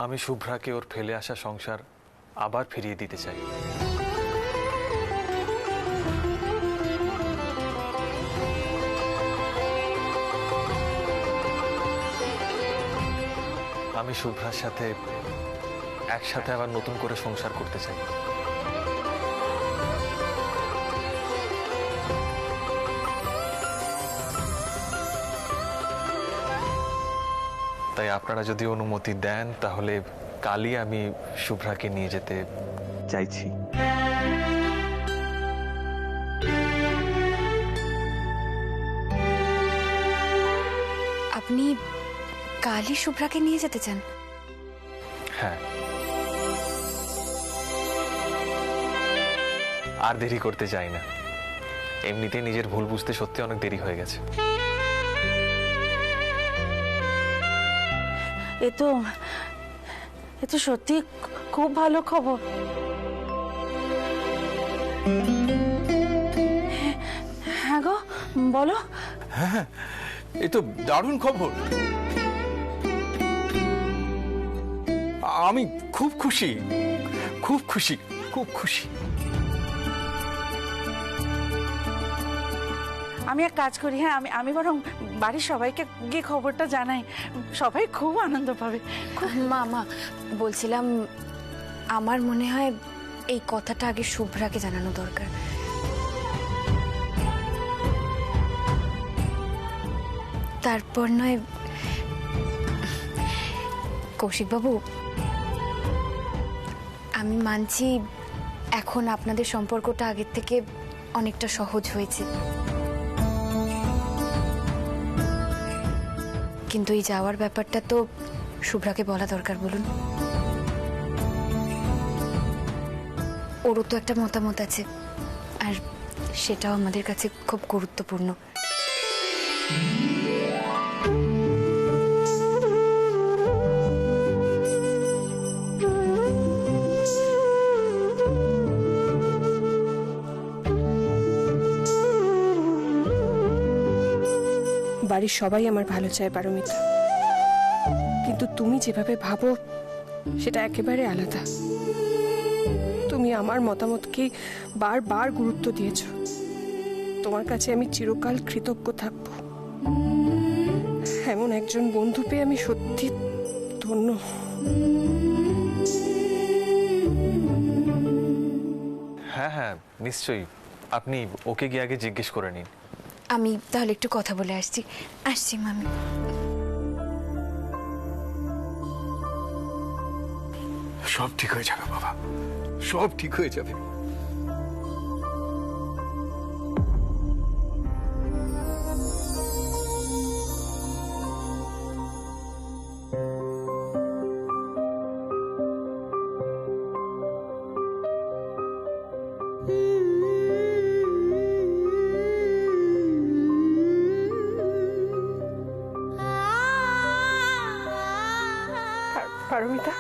আমি শুভ্রাকে ওর ফেলে আসা সংসার আবার ফিরিয়ে দিতে চাই। আমি শুভ্রার সাথে একসাথে আবার নতুন করে সংসার করতে চাই। তাই আপনারা যদি অনুমতি দেন তাহলে কালই আমি শুভ্রাকে নিয়ে যেতে চাইছি। আপনি কালই শুভ্রাকে নিয়ে যেতে চান? হ্যাঁ, আর দেরি করতে চাই না। এমনিতেই নিজের ভুল বুঝতে সত্যি অনেক দেরি হয়ে গেছে। এ তো সত্যি খুব ভালো খবর। হ্যাঁ গো, বলো। হ্যাঁ, এ তো দারুণ খবর। আমি খুব খুশি, খুব খুশি, খুব খুশি। আমি এক কাজ করি, হ্যাঁ আমি বরং বাড়ির সবাইকে গিয়ে খবরটা জানাই, সবাই খুব আনন্দ পাবে। মা বলছিলাম, আমার মনে হয় এই কথাটা আগে শুভ্রাকে জানানো দরকার। তারপর নয়। কৌশিকবাবু, আমি মানছি এখন আপনাদের সম্পর্কটা আগের থেকে অনেকটা সহজ হয়েছে, কিন্তু এই যাওয়ার ব্যাপারটা তো শুভ্রাকে বলা দরকার। বলুন, ওরও তো একটা মতামত আছে, আর সেটাও আমাদের কাছে খুব গুরুত্বপূর্ণ। বাড়ির সবাই আমার ভালো চায় পারমিতা, কিন্তু তুমি যেভাবে ভাবো সেটা একেবারে আলাদা। তুমি আমার মতামতকে বারবার গুরুত্ব দিয়েছ। তোমার কাছে আমি চিরকাল কৃতজ্ঞ থাকব। এমন একজন বন্ধু পেয়ে আমি সত্যি ধন্য। হ্যাঁ হ্যাঁ, নিশ্চয়ই। আপনি ওকে গিয়ে আগে জিজ্ঞেস করে নিন। আমি তাহলে একটু কথা বলে আসছি মামি। সব ঠিক হয়ে যাবে বাবা, সব ঠিক হয়ে যাবে। পারমিতা,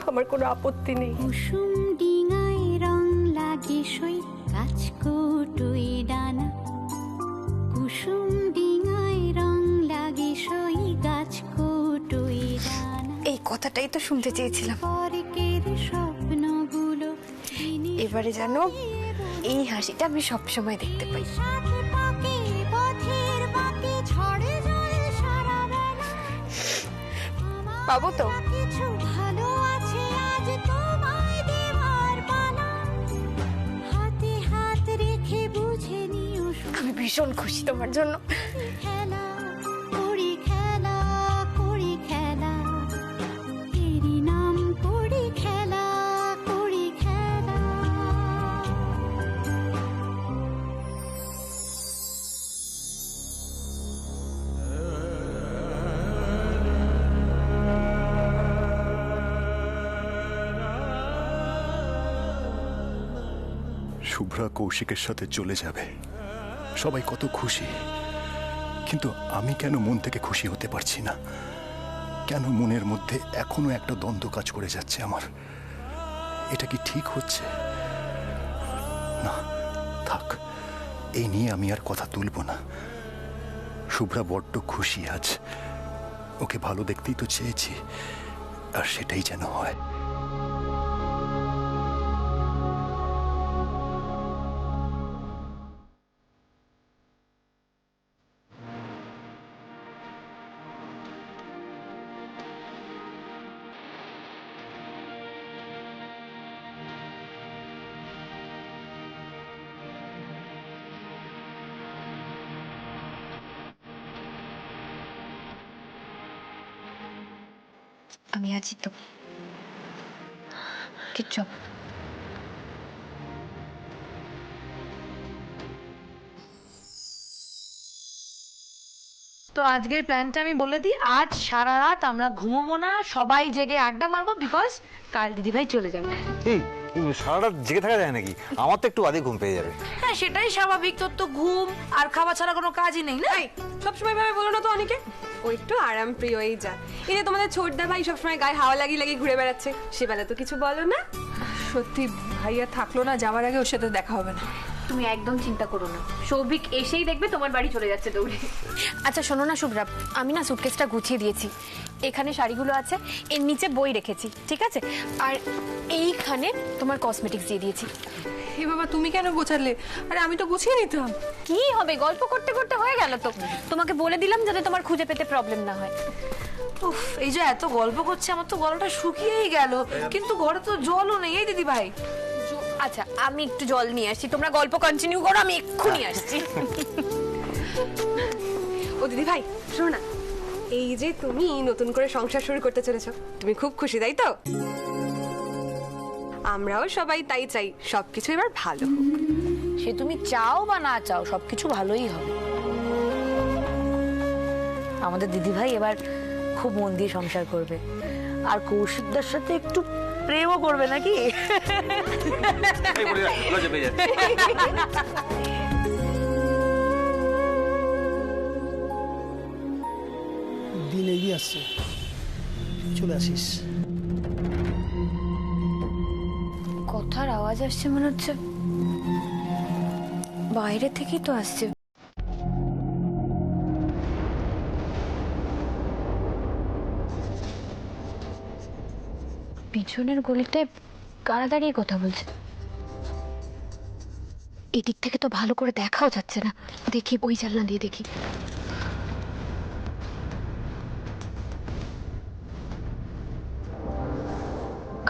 আমার কোনো আপত্তি নেই। কুসুম ডিঙায় রং লাগে সই কাচকুটুই ডানা, কুসুম ডিঙায় রং লাগে সই গাছকুটুই ডানা। এই কথাটাই তো শুনতে চেয়েছিলাম। পরকের স্বপ্নগুলো এবারে জানো, এই হাসিটা আমি সবসময় দেখতে পাই। সাথে পাকে পথের বাঁকে ঝড়ে জলে সারা বেলা। পাবো তো? কিছু ভালো আছে আজ তোমায় দেওয়ার পালা, হাতে হাত রেখে বুঝে নিও। আমি ভীষণ খুশি তোমার জন্য। খেলা করি, খেলা করি, খেলা এরই নাম করি, খেলা করি, খেলা। শুভ্রা কৌশিকের সাথে চলে যাবে, সবাই কত খুশি, কিন্তু আমি কেন মন থেকে খুশি হতে পারছি না? কেন মনের মধ্যে এখনো একটা দ্বন্দ্ব কাজ করে যাচ্ছে আমার? এটা কি ঠিক হচ্ছে? না, থাক, এই নিয়ে আমি আর কথা তুলব না। শুভ্রা বড্ড খুশি আজ, ওকে ভালো দেখতেই তো চেয়েছি, আর সেটাই যেন হয়। আমি আছি তো, কিচ্ছু হবে না। তো আজকের প্ল্যানটা আমি বলে দিই, আজ সারা রাত আমরা ঘুমোবো না, সবাই জেগে আড্ডা মারবো, বিকজ কাল দিদিভাই চলে যাবে। এই সারা রাত জেগে থাকা যায় নাকি? আমার তো একটু আধে ঘুম পেয়ে যাবে। হ্যাঁ সেটাই স্বাভাবিক, তোর তো ঘুম আর খাওয়া ছাড়া কোনো কাজই নেই না। সবসময় ভাবে বলো না তো অনেকে, ও একটু আরাম প্রিয়ই যা। এই যে তোমাদের ছোটদা ভাই সবসময় গায়ে হাওয়া লাগিয়ে লাগিয়ে ঘুরে বেড়াচ্ছে, সেবেলা তো কিছু বলো না? সত্যি ভাইয়া থাকলো না, যাওয়ার আগে ওর সাথে দেখা হবে না। তুমি একদম চিন্তা করো না, সৌভিক এসেই দেখবে তোমার বাড়ি চলে যাচ্ছে দৌড়ে। আচ্ছা শোনো না শুভ্রা, আমি না সুটকেসটা গুছিয়ে দিয়েছি। এখানে শাড়িগুলো আছে, এর নিচে বই রেখেছি, ঠিক আছে? আর এইখানে তোমার কসমেটিক্স দিয়ে দিয়েছি। হে বাবা, তুমি কেন গোছালে? আরে আমি তো গুছিয়ে নিতাম। কি হবে, গল্প করতে করতে হয়ে গেল তো। তোমাকে বলে দিলাম যাতে তোমার খুঁজে পেতে প্রবলেম না হয়। উফ, এই যে এত গল্প করছে, আমার তো গলাটা শুকিয়েই গেল, কিন্তু ঘরে তো জলও নেই। এই দিদিভাই, আচ্ছা আমি একটু জল নিয়ে আসছি, তোমরা গল্প কন্টিনিউ করো, আমি এক্ষুনি আসছি। ও দিদি ভাই শোনো না, এই যে তুমি নতুন করে সংসার শুরু করতে চলেছো, তুমি খুব খুশি তাই তো? আমরাও সবাই তাই চাই, সবকিছু এবার ভালো হোক। সে তুমি চাও বা না চাও, সবকিছু ভালোই হবে। আমাদের দিদিভাই এবার খুব মন দিয়ে সংসার করবে, আর কৌশিকদার সাথে একটু প্রেমও করবে নাকি? দিন এগিয়ে আসছে, চলে আসিস। কথার আওয়াজ আসছে মনে হচ্ছে বাইরে থেকেই তো আসছে। পিছনের গলিতে কারা দাঁড়িয়ে কথা বলছে? এদিক থেকে তো ভালো করে দেখাও যাচ্ছে না, দেখি ওই জানলা দিয়ে দেখি।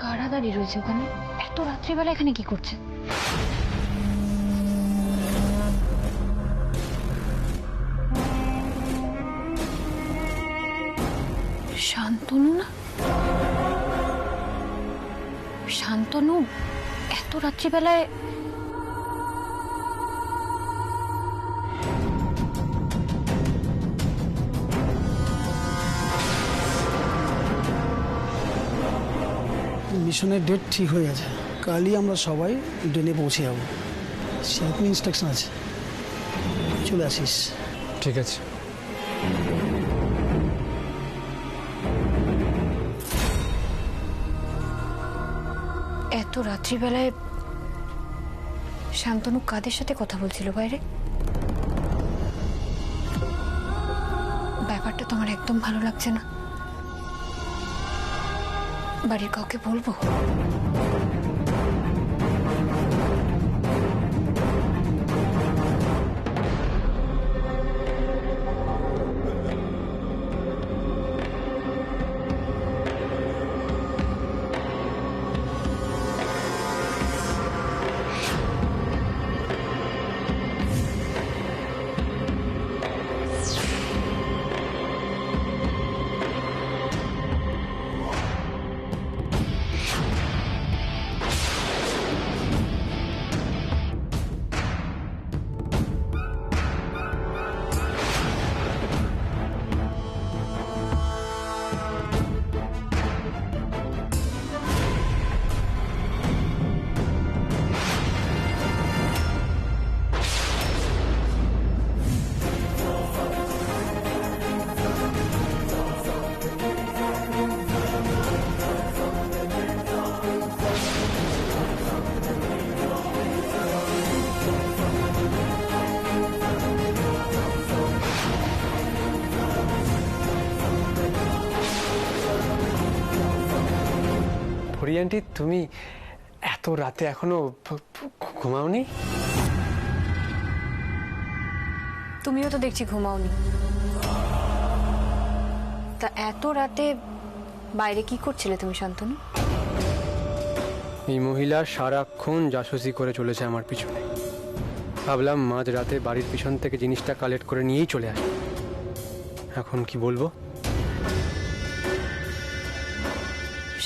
কারা দাঁড়িয়ে রয়েছে ওখানে? এত রাত্রিবেলা এখানে কি করছে? শান্তনু না? শান্তনু এত রাত্রিবেলায়? মিশনের ডেট ঠিক হয়ে গেছে, কালই আমরা সবাই ডেনে পৌঁছে যাবো। সেরকম ইনস্ট্রাকশন আছে, চলে আসিস। ঠিক আছে। এত রাত্রিবেলায় শান্তনু কাদের সাথে কথা বলছিল বাইরে? ব্যাপারটা তোমার একদম ভালো লাগছে না। বাড়ির কাউকে বলবো? হরি আন্টি, তুমি এত রাতে এখনো ঘুমাওনি? তুমিও তো দেখছি ঘুমাওনি। তা এত রাতে বাইরে কি করছিলে তুমি শান্তনু? এই মহিলা সারাক্ষণ জাসুসি করে চলেছে আমার পিছনে। ভাবলাম মাঝ রাতে বাড়ির পিছন থেকে জিনিসটা কালেক্ট করে নিয়েই চলে আসে। এখন কি বলবো?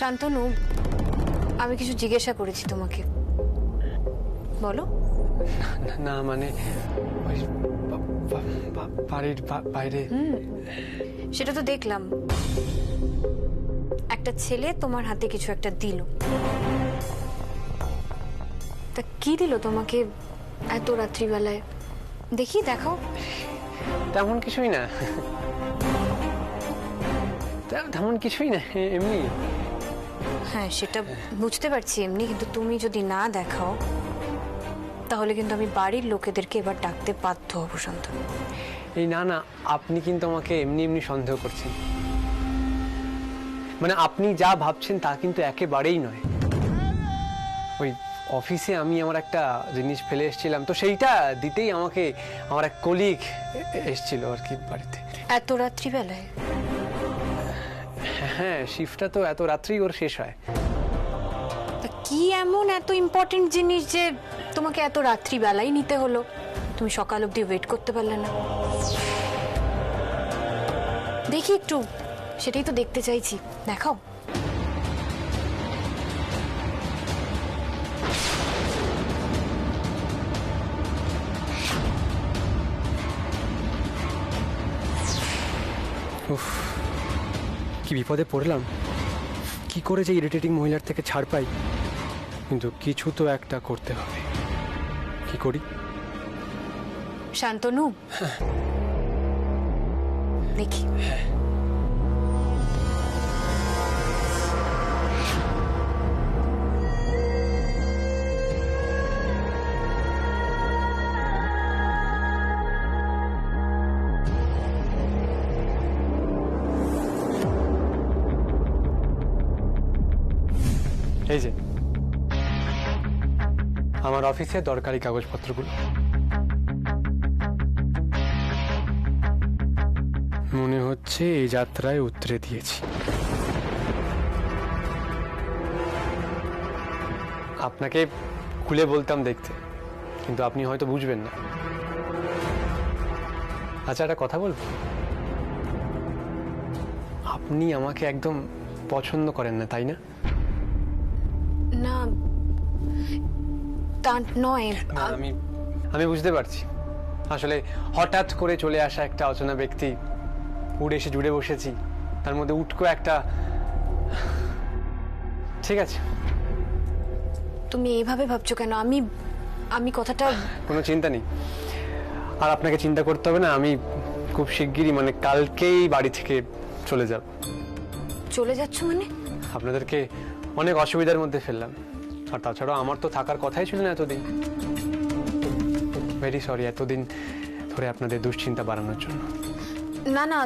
শান্তনু, আমি কিছু জিজ্ঞাসা করেছি তোমাকে, বলো। না মানে ওই বাড়ির বাইরে। সেটা তো দেখলাম, একটা ছেলে তোমার হাতে কিছু একটা দিল। তা কি দিল তোমাকে এত রাত্রিবেলায়? দেখি, দেখাও। তেমন কিছুই না, তেমন কিছুই না, এমনি। হ্যাঁ, সেটা বুঝতে পারছি এমনি, কিন্তু তুমি যদি না দেখাও তাহলে কিন্তু আমি বাড়ির লোকেদেরকে এবার ডাকতে বাধ্য হব শান্তনু। এই না না, আপনি কিন্তু আমাকে এমনি এমনি সন্দেহ করছেন। মানে আপনি যা ভাবছেন তা কিন্তু একেবারেই নয়। ওই অফিসে আমি আমার একটা জিনিস ফেলে এসেছিলাম, তো সেইটা দিতেই আমাকে আমার এক কলিগ এসেছিল আর কি বাড়িতে। এত রাত্রিবেলায়? হ্যাঁ, শিফটটা তো এত রাত্রেই ওর শেষ হয়। তা কি এমন এত ইম্পর্টেন্ট জিনিস যে তোমাকে এত রাত্রিবেলায় নিতে হলো? তুমি সকাল অবধি ওয়েট করতে পারলে না? দেখি একটু, সেটাই তো দেখতে চাইছি, দেখাও। উফ, কি বিপদে পড়লাম। কি করে যে ইরিটেটিং মহিলার থেকে ছাড় পাই, কিন্তু কিছু তো একটা করতে হবে। কি করি? শান্তনু, দেখি। এই যে আমার অফিসে দরকারি কাগজপত্রগুলো। মনে হচ্ছে এই যাত্রায় উতরে দিয়েছি। আপনাকে খুলে বলতাম দেখতে, কিন্তু আপনি হয়তো বুঝবেন না। আচ্ছা, একটা কথা বলবো? আপনি আমাকে একদম পছন্দ করেন না, তাই না? না, তা নয়। আমি বুঝতে পারছি। আসলে হঠাৎ করে চলে আসা একটা অচেনা ব্যক্তি, উড়ে এসে জুড়ে বসেছি, তার মধ্যে উটকো একটা। ঠিক আছে, তুমি এইভাবে ভাবছো কেন? আমি কথাটা। কোনো চিন্তা নেই, আর আপনাকে চিন্তা করতে হবে না। আমি খুব শিগগিরই, মানে কালকেই বাড়ি থেকে চলে যাব। চলে যাচ্ছ মানে? আপনাদেরকে অনেক অসুবিধার মধ্যে ফেললাম, আর তাছাড়াও আমার তো থাকার কথাই ছিল না এতদিন। ভেরি সরি এতদিন ধরে আপনাদের দুশ্চিন্তা বাড়ানোর জন্য। না না,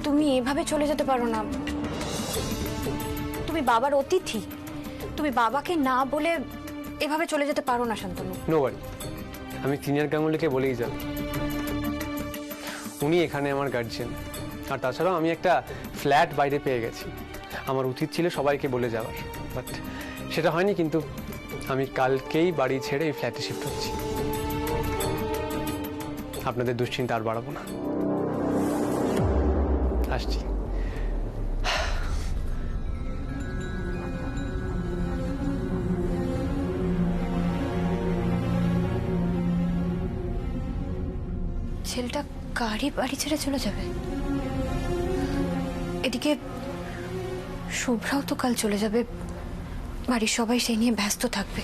তুমি এভাবে চলে যেতে পারো না। তুমি বাবার অতিথি, তুমি বাবাকে না বলে এভাবে চলে যেতে পারো না শান্তনু। নো ওয়ারি, আমি সিনিয়র গাঙ্গুলিকে বলেই যাব। উনি এখানে আমার গার্জিয়ান, আর তাছাড়াও আমি একটা ফ্ল্যাট বাইরে পেয়ে গেছি। আমার উচিত ছিল সবাইকে বলে যাওয়ার, বাট সেটা হয়নি। কিন্তু আমি কালকেই বাড়ি ছেড়ে এই ফ্ল্যাটে শিফট হচ্ছি। আপনাদের দুশ্চিন্তা আর বাড়াবো না। আসছি। ছেলেটা গাড়ি বাড়ি ছেড়ে চলে যাবে? এদিকে শুভ্রাও তো কাল চলে যাবে, বাড়ির সবাই সেই নিয়ে ব্যস্ত থাকবে।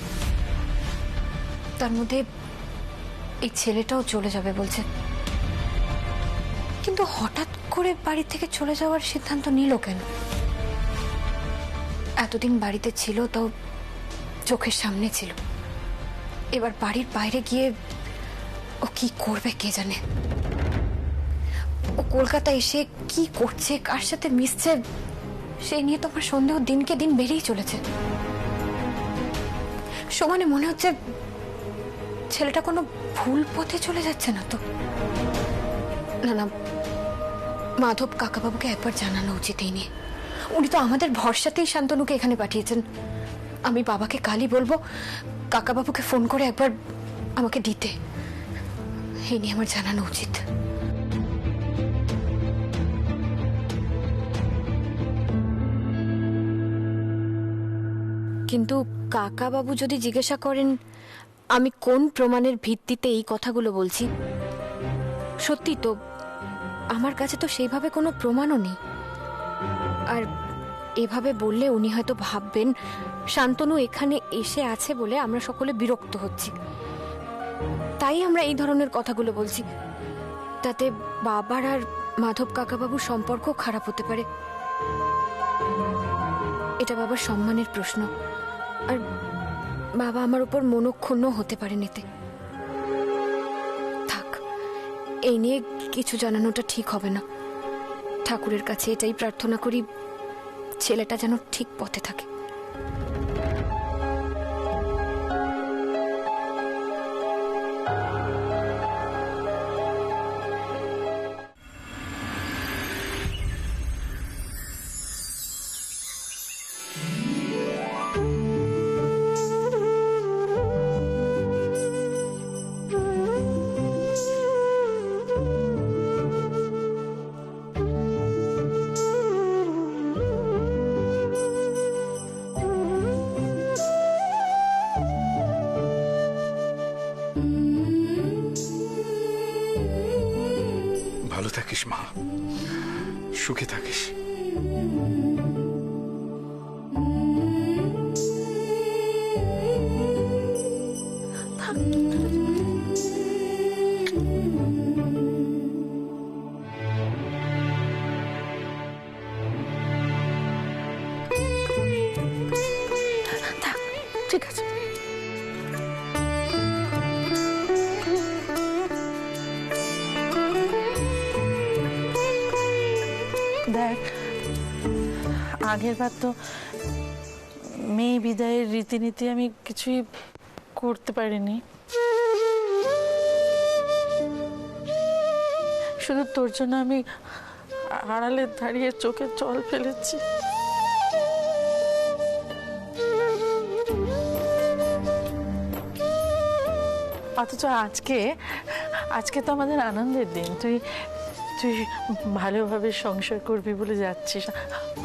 তার মধ্যে এই ছেলেটাও চলে যাবে বলছে। কিন্তু হঠাৎ করে বাড়ি থেকে চলে যাওয়ার সিদ্ধান্ত নিল কেন? এতদিন বাড়িতে ছিল, তাও চোখের সামনে ছিল। এবার বাড়ির বাইরে গিয়ে ও কি করবে কে জানে। ও কলকাতা এসে কি করছে, কার সাথে মিশছে, সেই নিয়ে তো আমার সন্দেহ দিনকে দিন বেড়েই চলেছে। সমানে মনে হচ্ছে ছেলেটা কোনো ভুল পথে চলে যাচ্ছে না তো। না না, মাধব কাকাবাবুকে একবার জানানো উচিত এই নিয়ে। উনি তো আমাদের ভরসাতেই শান্তনুকে এখানে পাঠিয়েছেন। আমি বাবাকে কালই বলবো কাকাবাবুকে ফোন করে একবার আমাকে দিতে। এই নিয়ে আমার জানানো উচিত। কিন্তু কাকাবাবু যদি জিজ্ঞাসা করেন আমি কোন প্রমাণের ভিত্তিতে এই কথাগুলো বলছি, সত্যি তো আমার কাছে তো সেইভাবে কোনো প্রমাণও নেই। আর এভাবে বললে উনি হয়তো ভাববেন শান্তনু এখানে এসে আছে বলে আমরা সকলে বিরক্ত হচ্ছি, তাই আমরা এই ধরনের কথাগুলো বলছি। তাতে বাবার আর মাধব কাকাবাবুর সম্পর্ক খারাপ হতে পারে। এটা বাবার সম্মানের প্রশ্ন, আর বাবা আমার উপর মনক্ষুণ্ণ হতে পারেন এতে। থাক, এই নিয়ে কিছু জানানোটা ঠিক হবে না। ঠাকুরের কাছে এটাই প্রার্থনা করি ছেলেটা যেন ঠিক পথে থাকে। ভালো থাকিস মা, সুখে থাকিস। ঠিক আছে। দেখ, আগের বার তো মেয়ে বিদায়ের রীতিনীতি আমি কিছুই করতে পারিনি। শুধু তোর জন্য আমি আড়ালে দাঁড়িয়ে চোখে জল ফেলেছি। অথচ আজকে তো আমাদের আনন্দের দিন। তুই ভালোভাবে সংসার করবি বলে যাচ্ছিস,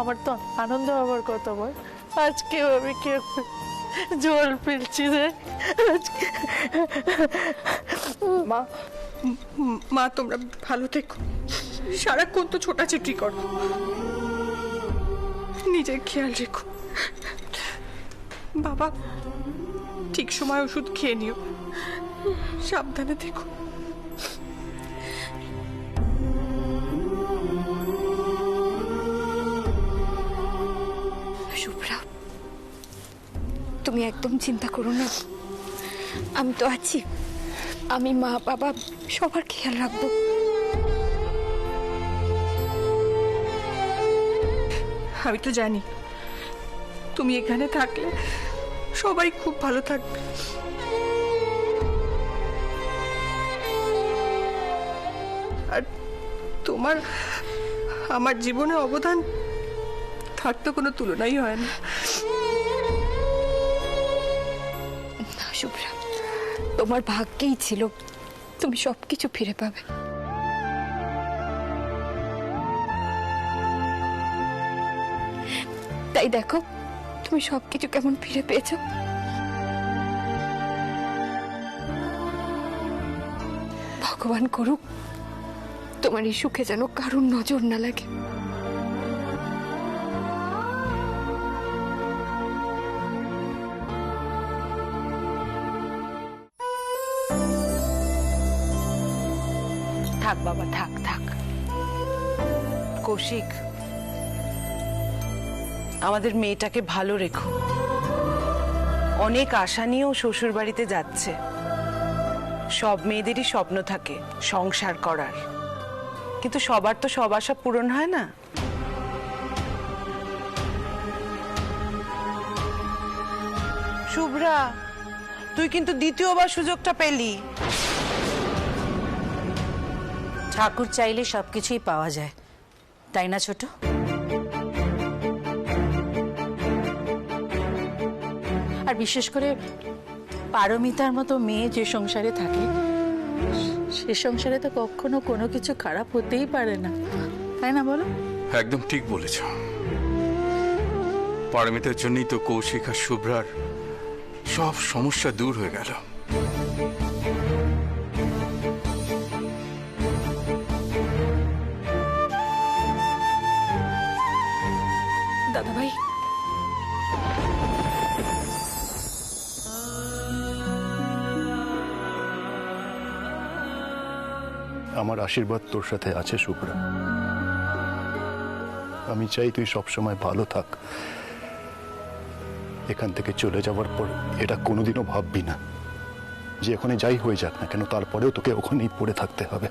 আমার তো আনন্দ হবার কথা বল। আজকেও আমি কি জল ফেলছি রে। মা মা তোমরা ভালো থেকো, সারাক্ষণ তো ছোটাছুটি করো, নিজের খেয়াল রেখো। বাবা ঠিক সময় ওষুধ খেয়ে নিও, সাবধানে থেকো। শুভ্রা, তুমি একদম চিন্তা করো না, আমি তো আছি। আমি মা বাবা সবার খেয়াল রাখবো। আমি তো জানি তুমি এখানে থাকলে সবাই খুব ভালো থাকবে। আর তোমার আমার জীবনে অবদান তার তো কোনো তুলনাই হয় না। শুভ্রা, তোমার ভাগ্যেই ছিল তুমি সবকিছু ফিরে পাবে। তাই দেখো তুমি সবকিছু কেমন ফিরে পেয়েছো। ভগবান করুক তোমার এই সুখে যেন কারুর নজর না লাগে। থাক বাবা, থাক থাক। কৌশিক, আমাদের মেয়েটাকে ভালো রেখো। অনেক আশা নিয়েও শ্বশুর বাড়িতে যাচ্ছে। সব মেয়েদেরই স্বপ্ন থাকে সংসার করার, কিন্তু সবার তো সব আশা পূরণ হয় না। শুভ্রা, তুই কিন্তু দ্বিতীয়বার সুযোগটা পেলি। ঠাকুর চাইলে সবকিছুই পাওয়া যায়, তাই না ছোট? আর বিশেষ করে পারমিতার মতো মেয়ে যে সংসারে থাকে, সে সংসারে তো কখনো কোনো কিছু খারাপ হতেই পারে না, তাই না বলো? একদম ঠিক বলেছ। পারমিতার জন্যই তো কৌশিক আর শুভ্রার সব সমস্যা দূর হয়ে গেল। দাদা ভাই, আমার আশীর্বাদ তোর সাথে আছে শুভ্রা। আমি চাই তুই সবসময় ভালো থাক। এখান থেকে চলে যাওয়ার পর এটা কোনোদিনও ভাববি না যে ওখানে যাই হয়ে যাক না কেন, তারপরেও তোকে ওখানেই পড়ে থাকতে হবে।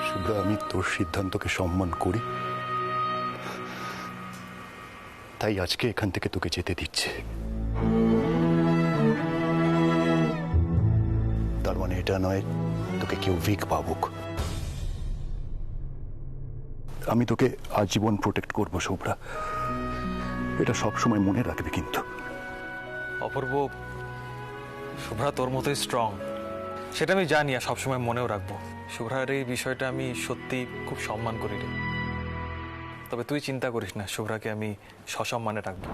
শুভ্রা, আমি তোর সিদ্ধান্তকে সম্মান করি, তাই আজকে এখান থেকে তোকে যেতে দিচ্ছে। তার মানে এটা নয় তোকে কেউ উইক ভাবুক। আমি তোকে আজীবন প্রোটেক্ট করবো শুভ্রা, এটা সবসময় মনে রাখবে। কিন্তু অপূর্ব, শুভ্রা তোর মতোই স্ট্রং, সেটা আমি জানি আর সবসময় মনেও রাখবো। শুভ্রার এই বিষয়টা আমি সত্যি খুব সম্মান করি রে। তবে তুই চিন্তা করিস না, শুভ্রাকে আমি সসম্মানে রাখবো।